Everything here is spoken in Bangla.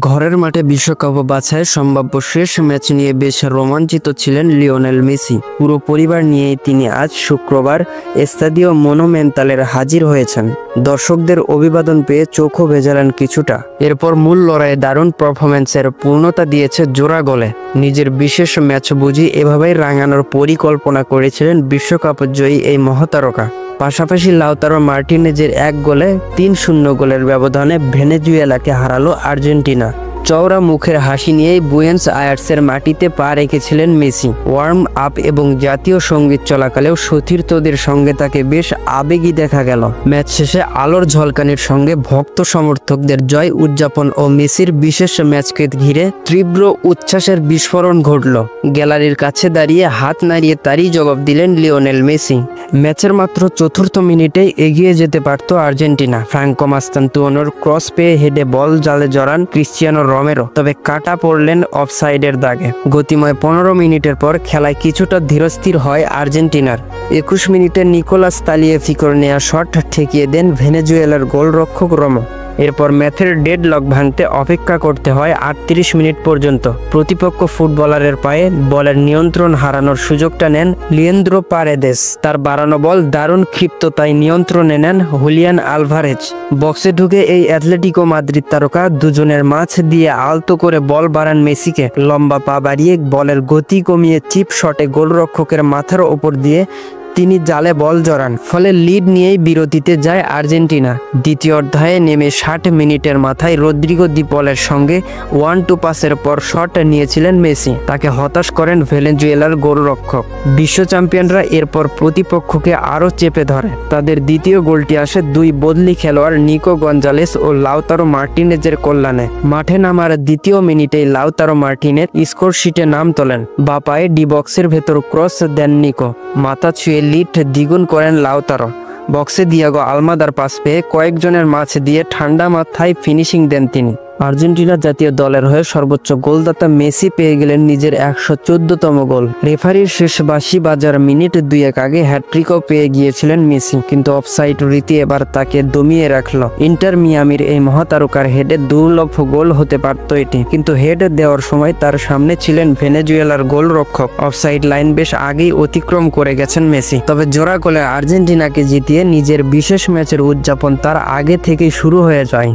ঘরের মাঠে বিশ্বকাপ বাছাই সম্ভাব্য শেষ ম্যাচ নিয়ে বেশ রোমাঞ্চিত ছিলেন লিওনেল মেসি। পুরো পরিবার নিয়েই তিনি আজ শুক্রবার এস্তাদিও মনুমেন্তালের হাজির হয়েছেন। দর্শকদের অভিবাদন পেয়ে চোখও ভেজালেন কিছুটা। এরপর মূল লড়াইয়ে দারুণ পারফরম্যান্সের পূর্ণতা দিয়েছে জোড়া গোলে। নিজের বিশেষ ম্যাচ বুঝি এভাবেই রাঙানোর পরিকল্পনা করেছিলেন বিশ্বকাপ জয়ী এই মহাতারকা। পাশাপাশি লাউতারো মার্টিনেজের এক গোলে ৩-০ গোলের ব্যবধানে ভেনেজুয়েলাকে হারালো আর্জেন্টিনা। চওড়া মুখের হাসি নিয়েই বুয়েন্স আয়ার্সের মাটিতে পা রেখেছিলেন মেসি। ওয়ার্ম আপ এবং জাতীয় সঙ্গীত চলাকালেও সতীর্থদের সঙ্গে তাকে বেশ আবেগী দেখা গেল। ম্যাচ শেষে আলোর ঝলকানির সঙ্গে ভক্ত সমর্থকদের জয় উদযাপন ও মেসির বিশেষ ম্যাচকে ঘিরে তীব্র উচ্ছ্বাসের বিস্ফোরণ ঘটল। গ্যালারির কাছে দাঁড়িয়ে হাত নাড়িয়ে তারই জবাব দিলেন লিওনেল মেসি। ম্যাচের মাত্র চতুর্থ মিনিটেই এগিয়ে যেতে পারত আর্জেন্টিনা। ফ্রাঙ্কো মাস্তান্তুয়ানোর ক্রস পেয়ে হেডে বল জালে জড়ান ক্রিস্টিয়ানো রোমেরো, তবে কাটা পড়লেন অফসাইডের দাগে। গতিময় ১৫ মিনিটের পর খেলায় কিছুটা ধীরস্থির হয় আর্জেন্টিনার। ২১ মিনিটে নিকোলাস তালিয়েফিকোর নেয়া শট ঠেকিয়ে দেন ভেনেজুয়েলার গোলরক্ষক রোমো। এরপর ম্যাচের ডেডলক ভাঙতে অপেক্ষা করতে হয় ৩৮ মিনিট পর্যন্ত। প্রতিপক্ষ ফুটবলারের পায়ে বলের নিয়ন্ত্রণ হারানোর সুযোগটা নেন লিয়েন্দ্রো পারেদেস। তার বাড়ানো বল দারুণ ক্ষিপ্ততায় নিয়ন্ত্রণে নেন হুলিয়ান আলভারেজ। বক্সে ঢুকে এই অ্যাথলেটিকো মাদ্রিদ তারকা দুজনের মাঝ দিয়ে আলতো করে বল বাড়ান মেসিকে। লম্বা পা বাড়িয়ে বলের গতি কমিয়ে চিপ শটে গোলরক্ষকের মাথার ওপর দিয়ে তিনি জালে বল জড়ান। ফলে লিড নিয়েই বিরতিতে যায় আর্জেন্টিনা। দ্বিতীয় অধ্যায়ে নেমে ৬০ মিনিটের মাথায় রদ্রিগো দি পলের সঙ্গে 1-2 পাসের পর শট নিয়েছিলেন মেসি। তাকে হতাশ করেন ভেনেজুয়েলার গোলরক্ষক। বিশ্ব চ্যাম্পিয়নরা এরপর প্রতিপক্ষকে আরও চেপে ধরে। তাদের দ্বিতীয় গোলটি আসে দুই বদলি খেলোয়াড় নিকো গঞ্জালেস ও লাউতারো মার্টিনেজের কল্যাণে। মাঠে নামার দ্বিতীয় মিনিটেই লাউতারো মার্টিনেজ স্কোরশিটে নাম তোলেন। বা পায়ে ডি বক্সের ভেতর ক্রস দেন নিকো। মাথা ছুঁয়ে লিড দ্বিগুণ করেন লাউতারো। বক্সে দিয়াগো আলমাদার পাস পেয়ে কয়েকজনের মাঝ দিয়ে ঠান্ডা মাথায় ফিনিশিং দেন তিনি। আর্জেন্টিনা জাতীয় দলের হয়ে সর্বোচ্চ গোলদাতা মেসি পেয়ে গেলেন নিজের ১১৪তম গোল। রেফারির শেষ বাঁশি বাজার মিনিট ২-১ আগে হ্যাট্রিকও পেয়ে গিয়েছিলেন মেসি, কিন্তু অফসাইড রীতি এবার তাকে দমিয়ে রাখল। ইন্টার মিয়ামির এই মহাতারকার হেডে দুর্লভ গোল হতে পারত এটি, কিন্তু হেড দেওয়ার সময় তার সামনে ছিলেন ভেনেজুয়েলার গোলরক্ষক। অফসাইড লাইন বেশ আগেই অতিক্রম করে গেছেন মেসি। তবে জোড়া গোলে আর্জেন্টিনাকে জিতিয়ে নিজের বিশেষ ম্যাচের উদযাপন তার আগে থেকেই শুরু হয়ে যায়।